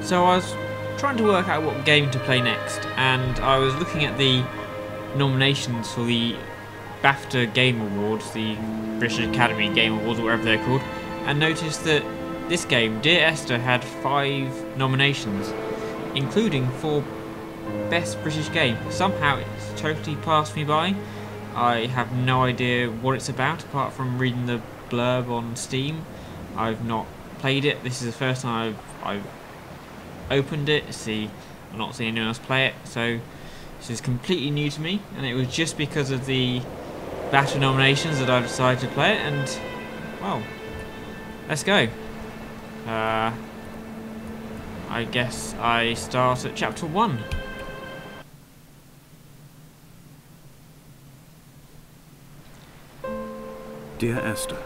So I was trying to work out what game to play next, and I was looking at the nominations for the BAFTA Game Awards, the British Academy Game Awards, or whatever they're called, and noticed that this game, Dear Esther, had 5 nominations, including for Best British Game. Somehow it's totally passed me by. I have no idea what it's about, apart from reading the blurb on Steam. I've not played it. This is the first time I've opened it. I'm not seeing anyone else play it, so this is completely new to me, and it was just because of the BAFTA nominations that I decided to play it, and well, let's go. I guess I start at chapter 1. Dear Esther,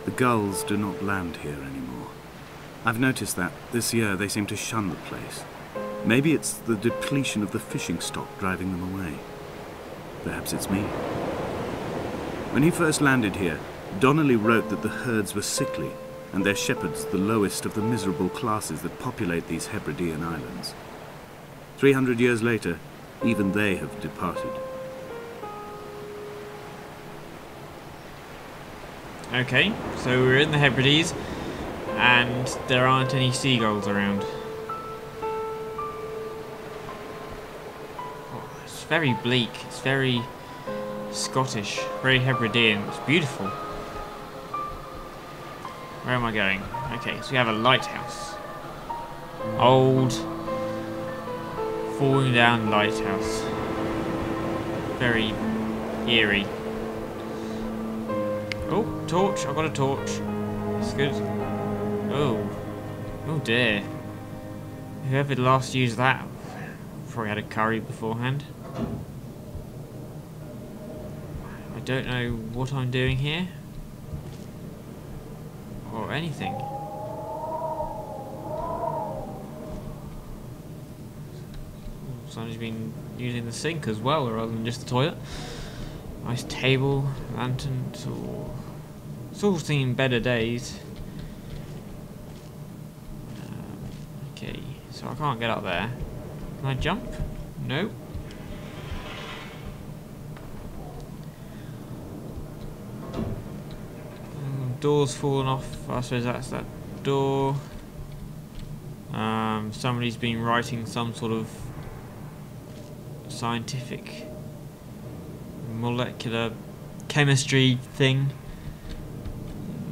the gulls do not land here anymore. I've noticed that this year they seem to shun the place. Maybe it's the depletion of the fishing stock driving them away. Perhaps it's me. When he first landed here, Donnelly wrote that the herds were sickly and their shepherds the lowest of the miserable classes that populate these Hebridean islands. 300 years later, even they have departed. Okay, so we're in the Hebrides, and there aren't any seagulls around. Oh, it's very bleak, it's very Scottish, very Hebridean, it's beautiful. Where am I going? Okay, so we have a lighthouse. Old, falling down lighthouse. Very eerie. Oh, torch, I've got a torch. That's good. Oh. Oh dear. Whoever last used that probably had a curry beforehand. I don't know what I'm doing here. Or anything. Someone's been using the sink as well, rather than just the toilet. Nice table, lanterns, or it's all seen better days. Okay, so I can't get up there. Can I jump? No. Door's fallen off. I suppose that's that door. Somebody's been writing some sort of scientific molecular chemistry thing.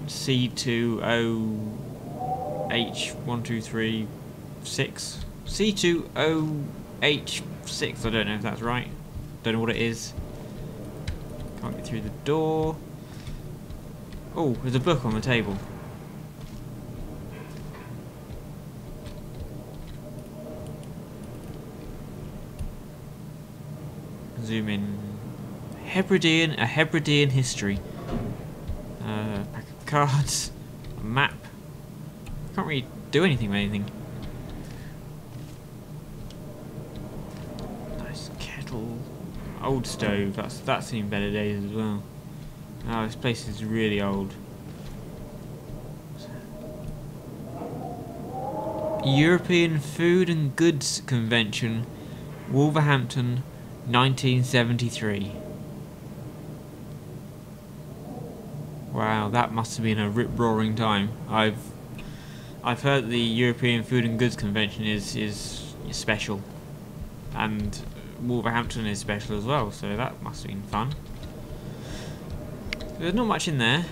C2OH1236. C2OH6. I don't know if that's right. Don't know what it is. Can't get through the door. Oh, there's a book on the table. Zoom in. A Hebridean history. Pack of cards. A map. Can't really do anything with anything. Nice kettle. Old stove. That's seen better days as well. Oh, this place is really old. European Food and Goods Convention, Wolverhampton, 1973. Wow, that must have been a rip-roaring time. I've heard the European Food and Goods Convention is special, and Wolverhampton is special as well. So that must have been fun. There's not much in there.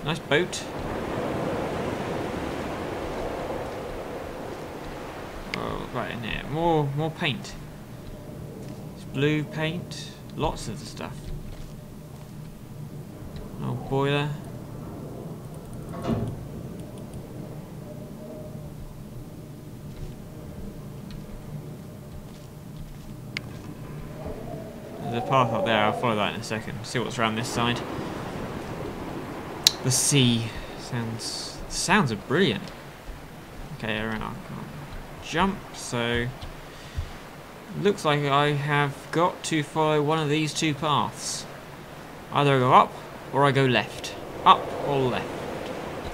Nice boat. Oh, right in there. More paint. It's blue paint. Lots of the stuff. Old boiler. There's a path up there, I'll follow that in a second. See what's around this side. The sea. Sounds are brilliant. Okay, around. I can't jump, so looks like I have got to follow one of these two paths. Either I go up or I go left. Up or left.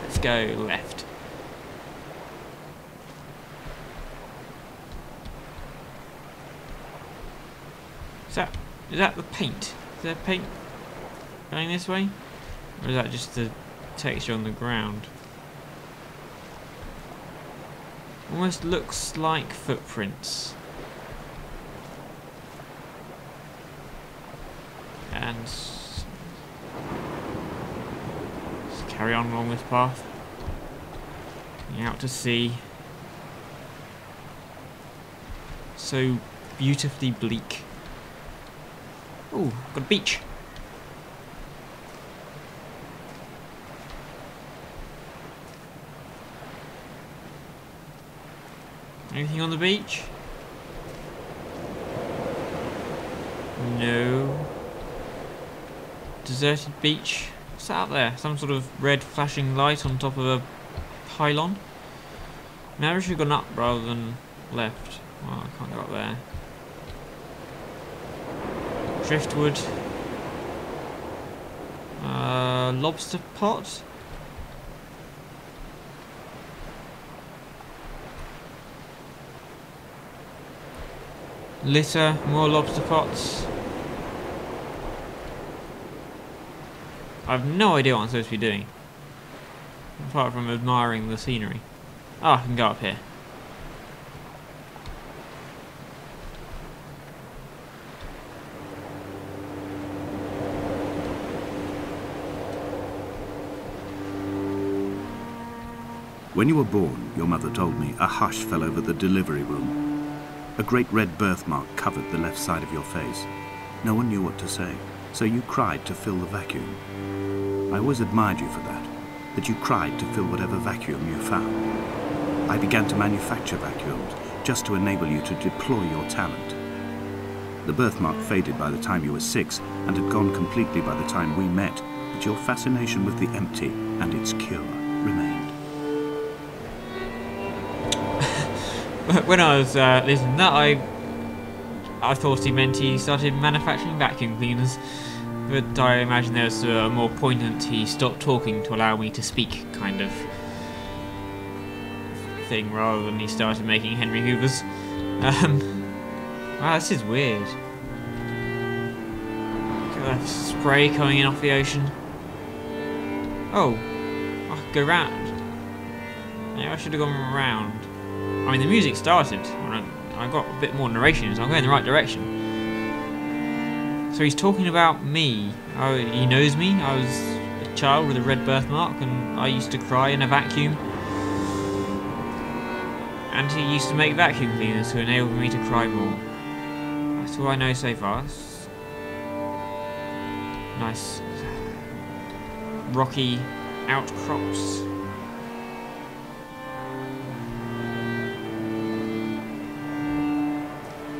Let's go left. Is that the paint? Is there paint going this way? Or is that just the texture on the ground? Almost looks like footprints. And let's carry on along this path. Out to sea. So beautifully bleak. Oh, got a beach. Anything on the beach? No. Deserted beach. What's that out there? Some sort of red flashing light on top of a pylon? Maybe I should have gone up rather than left. Well, I can't go up there. Driftwood. Lobster pot. Litter, more lobster pots. I have no idea what I'm supposed to be doing, apart from admiring the scenery. Oh, I can go up here. When you were born, your mother told me, a hush fell over the delivery room. A great red birthmark covered the left side of your face. No one knew what to say, so you cried to fill the vacuum. I always admired you for that you cried to fill whatever vacuum you found. I began to manufacture vacuums just to enable you to deploy your talent. The birthmark faded by the time you were 6 and had gone completely by the time we met, but your fascination with the empty and its cure remained. When I was listening to that, I thought he meant he started manufacturing vacuum cleaners, but I imagine there was a more poignant he stopped talking to allow me to speak kind of thing, rather than he started making Henry Hoovers. Wow, this is weird. Look at that spray coming in off the ocean. Oh, I could go round. Maybe I should have gone round. I mean, the music started when I got a bit more narration, so I'm going in the right direction. So he's talking about me. Oh, he knows me. I was a child with a red birthmark, and I used to cry in a vacuum. And he used to make vacuum cleaners to enable me to cry more. That's all I know so far. It's nice rocky outcrops.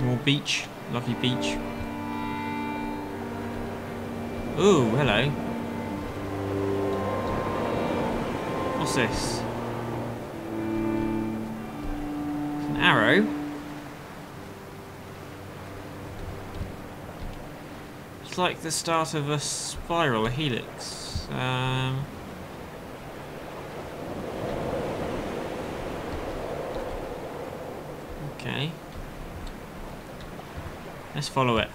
More beach, lovely beach. Ooh, hello. What's this? It's an arrow. It's like the start of a spiral, a helix. Okay. Let's follow it.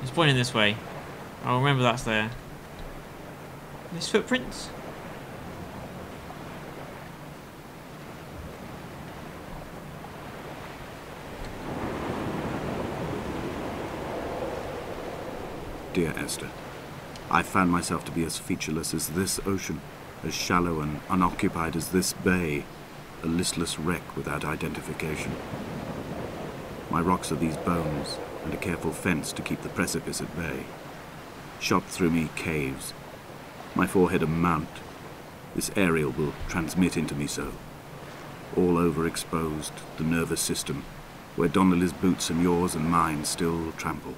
It's pointing this way. I'll remember that's there. These footprints? Dear Esther, I found myself to be as featureless as this ocean, as shallow and unoccupied as this bay, a listless wreck without identification. My rocks are these bones, and a careful fence to keep the precipice at bay. Shot through me caves, my forehead a mount. This aerial will transmit into me so. All overexposed, the nervous system, where Donnelly's boots and yours and mine still trample.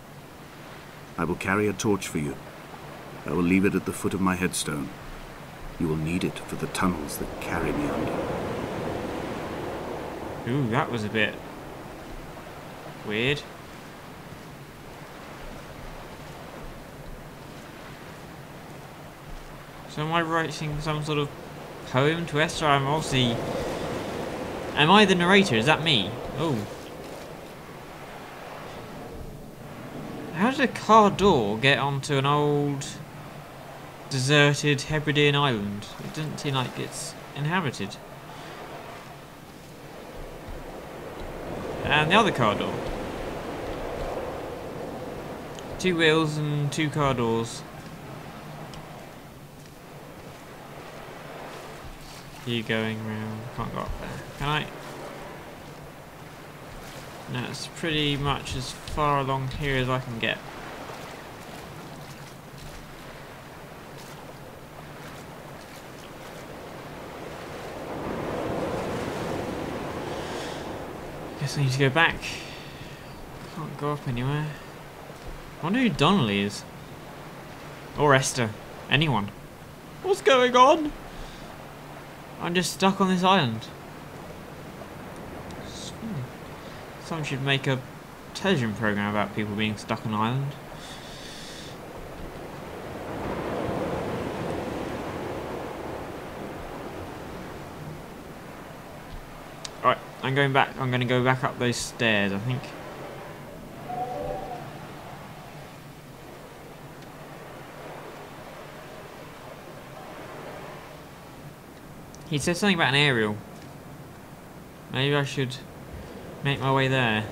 I will carry a torch for you. I will leave it at the foot of my headstone. You will need it for the tunnels that carry me under. Ooh, that was a bit weird. So am I writing some sort of poem to Esther? I'm obviously... Am I the narrator? Is that me? Oh. How did a car door get onto an old, deserted Hebridean island? It doesn't seem like it's inhabited. And the other car door. 2 wheels and 2 car doors. You going round? Can't go up there. Can I? No, it's pretty much as far along here as I can get. Guess I need to go back. Can't go up anywhere. I wonder who Donnelly is. Or Esther. Anyone. What's going on? I'm just stuck on this island. Someone should make a television program about people being stuck on an island. Alright, I'm going back. I'm going to go back up those stairs, I think. He said something about an aerial. Maybe I should make my way there.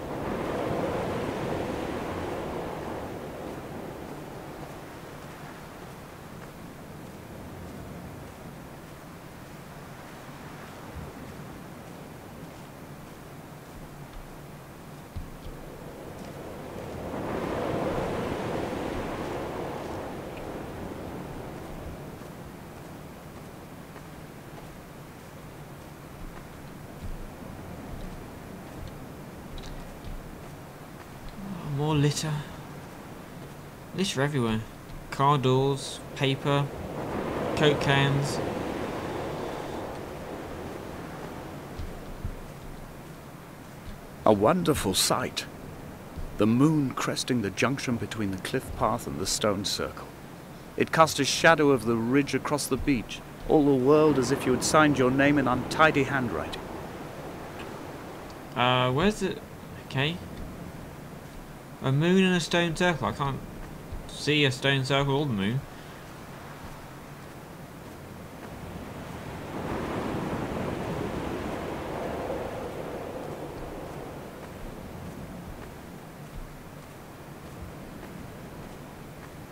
More litter. Litter everywhere. Car doors, paper, Coke cans. A wonderful sight. The moon cresting the junction between the cliff path and the stone circle. It cast a shadow of the ridge across the beach, all the world as if you had signed your name in untidy handwriting. Where's it? Okay. A moon and a stone circle. I can't see a stone circle or the moon.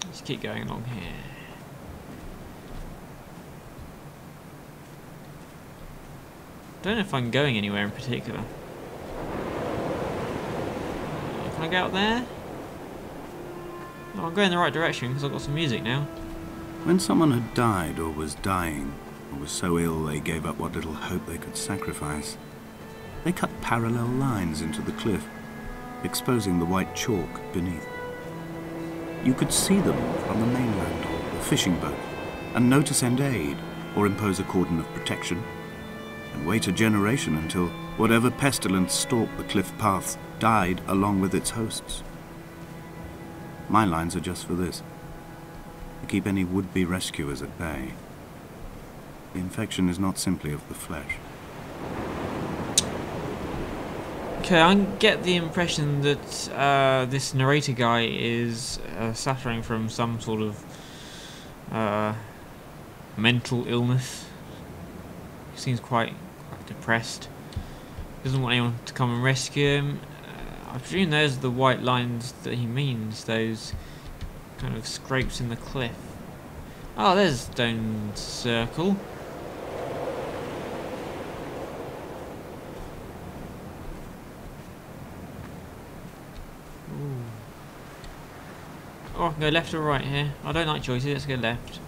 Let's keep going along here. Don't know if I'm going anywhere in particular. Can I get out there? Oh, I'm going in the right direction because I've got some music now. When someone had died or was dying, or was so ill they gave up what little hope they could sacrifice, they cut parallel lines into the cliff, exposing the white chalk beneath. You could see them from the mainland or the fishing boat, and know to send aid or impose a cordon of protection, and wait a generation until whatever pestilence stalked the cliff paths died along with its hosts. My lines are just for this, to keep any would-be rescuers at bay. The infection is not simply of the flesh. Okay, I get the impression that this narrator guy is suffering from some sort of mental illness. He seems quite depressed. Doesn't want anyone to come and rescue him. I presume those are the white lines that he means, those kind of scrapes in the cliff. Oh, there's a stone circle. Ooh. Oh, I can go left or right here. I don't like choices, let's go left.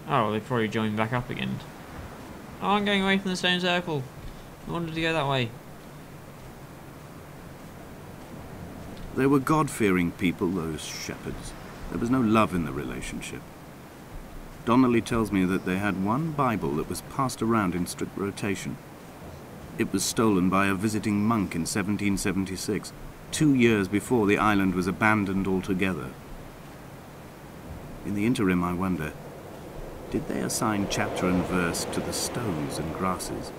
Oh, they probably joined back up again. Oh, I'm going away from the stone circle. I wanted to go that way. They were God-fearing people, those shepherds. There was no love in the relationship. Donnelly tells me that they had one Bible that was passed around in strict rotation. It was stolen by a visiting monk in 1776, 2 years before the island was abandoned altogether. In the interim, I wonder, did they assign chapter and verse to the stones and grasses,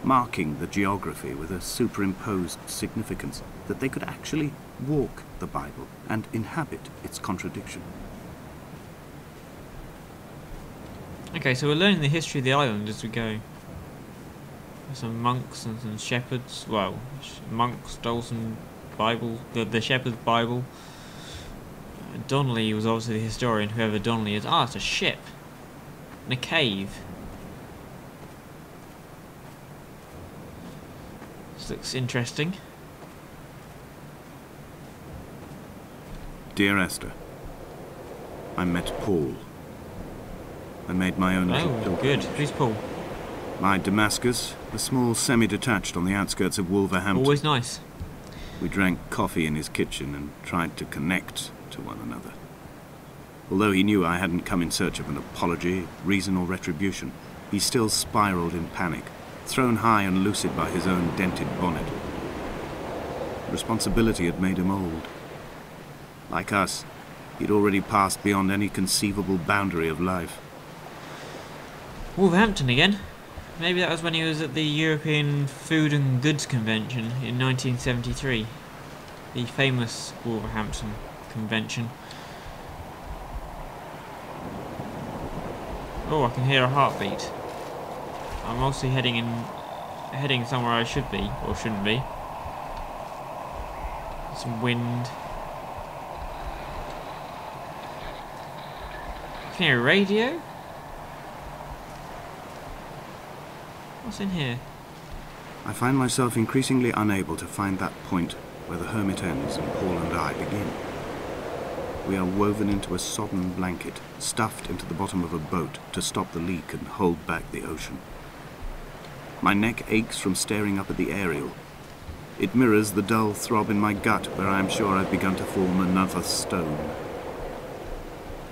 marking the geography with a superimposed significance that they could actually walk the Bible and inhabit its contradiction. Okay, so we're learning the history of the island as we go. There's some monks and some shepherds. Well, monks stole some Bible, the shepherd's Bible. Donnelly was obviously the historian, whoever Donnelly is. Ah, it's a ship. In a cave. This looks interesting. Dear Esther, I met Paul. I made my own little Oh, good. Who's Paul? My Damascus, a small semi-detached on the outskirts of Wolverhampton. Always nice. We drank coffee in his kitchen and tried to connect to one another. Although he knew I hadn't come in search of an apology, reason or retribution, he still spiraled in panic, thrown high and lucid by his own dented bonnet. Responsibility had made him old. Like us, he'd already passed beyond any conceivable boundary of life. Wolverhampton again. Maybe that was when he was at the European Food and Goods Convention in 1973. The famous Wolverhampton Convention. Oh, I can hear a heartbeat. I'm also heading somewhere I should be, or shouldn't be. Some wind. I can hear a radio? What's in here? I find myself increasingly unable to find that point where the hermit ends and Paul and I begin. We are woven into a sodden blanket, stuffed into the bottom of a boat to stop the leak and hold back the ocean. My neck aches from staring up at the aerial. It mirrors the dull throb in my gut where I am sure I've begun to form another stone.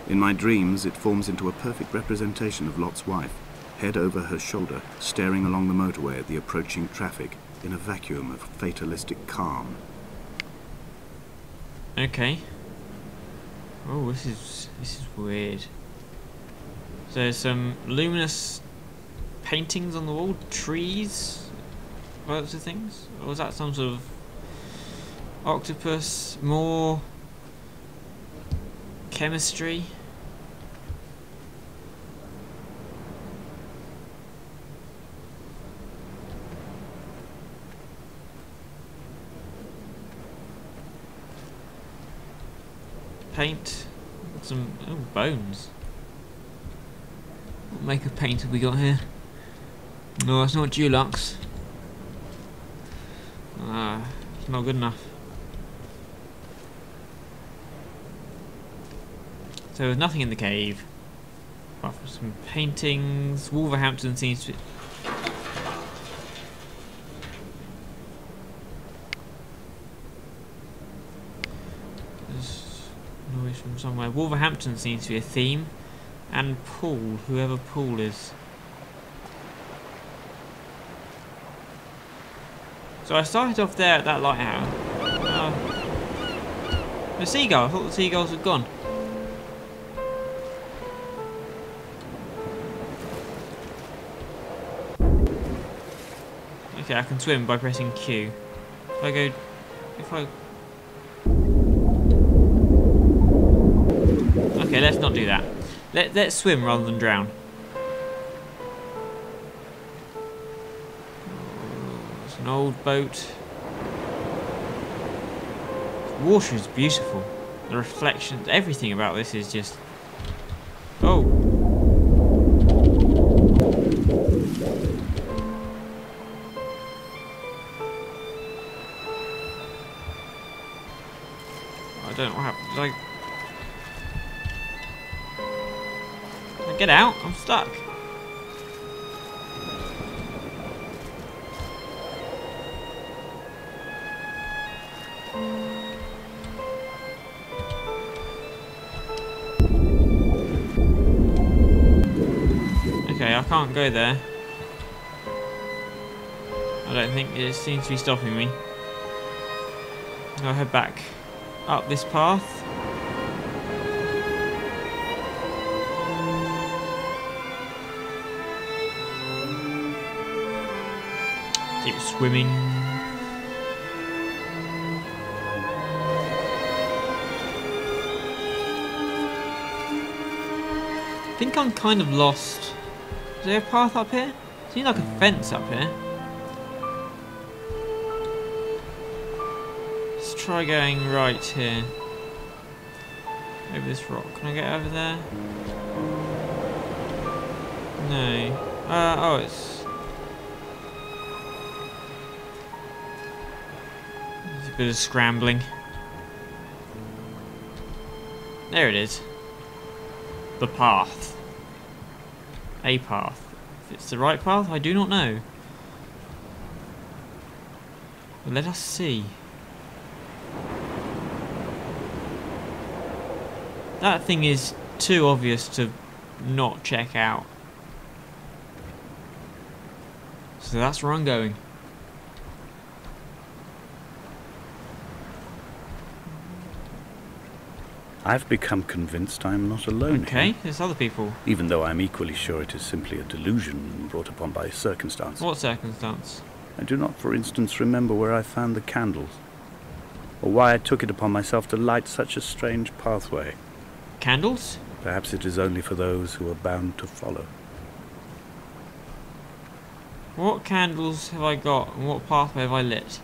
In my dreams, it forms into a perfect representation of Lot's wife, head over her shoulder, staring along the motorway at the approaching traffic in a vacuum of fatalistic calm. Okay. Oh, this is weird. So there's some luminous paintings on the wall, trees, those of things. Or was that some sort of octopus? More chemistry. Paint. Some bones. What makeup paint have we got here? No, it's not Dulux. It's not good enough. So there's nothing in the cave. Apart from some paintings. Wolverhampton seems to be... noise from somewhere. Wolverhampton seems to be a theme, and Paul, whoever Paul is. So I started off there at that lighthouse. The seagull. I thought the seagulls had gone. Okay, I can swim by pressing Q. Okay, let's not do that. Let's swim rather than drown. Oh, it's an old boat. The water is beautiful. The reflections, everything about this is just... Oh! I don't know what happened. Get out, I'm stuck. Okay, I can't go there. I don't think it seems to be stopping me. I'll head back up this path. Keep swimming. I think I'm kind of lost. Is there a path up here? Seems like a fence up here. Let's try going right here. Over this rock. Can I get over there? No. Oh, it's... There's a bit of scrambling. There it is. The path. A path. If it's the right path, I do not know. But let us see. That thing is too obvious to not check out. So that's where I'm going. I've become convinced I am not alone Okay, here, there's other people. even though I'm equally sure it is simply a delusion brought upon by circumstance. What circumstance? I do not, for instance, remember where I found the candles, or why I took it upon myself to light such a strange pathway. Candles? Perhaps it is only for those who are bound to follow. What candles have I got and what pathway have I lit?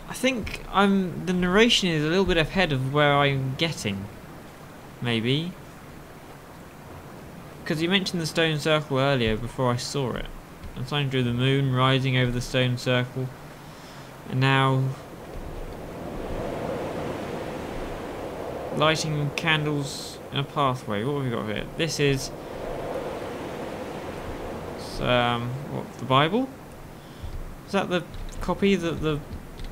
I think the narration is a little bit ahead of where I'm getting. Maybe. Because you mentioned the stone circle earlier before I saw it. I'm flying through the moon, rising over the stone circle. And now... lighting candles in a pathway. What have we got here? This is... what, the Bible? Is that the copy that the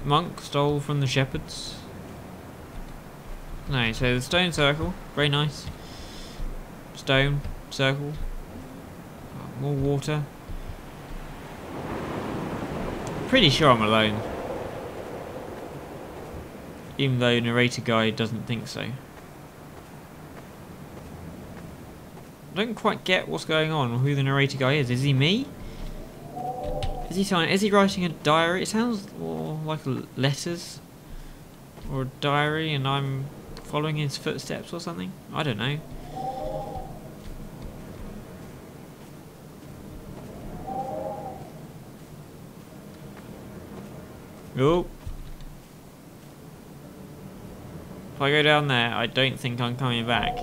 monk stole from the shepherds? No, so the stone circle, very nice. Stone circle. More water. Pretty sure I'm alone. Even though narrator guy doesn't think so. I don't quite get what's going on or who the narrator guy is. Is he me? Is he writing a diary? It sounds more like letters or a diary, and I'm following his footsteps or something. I don't know. Oh. If I go down there, I don't think I'm coming back.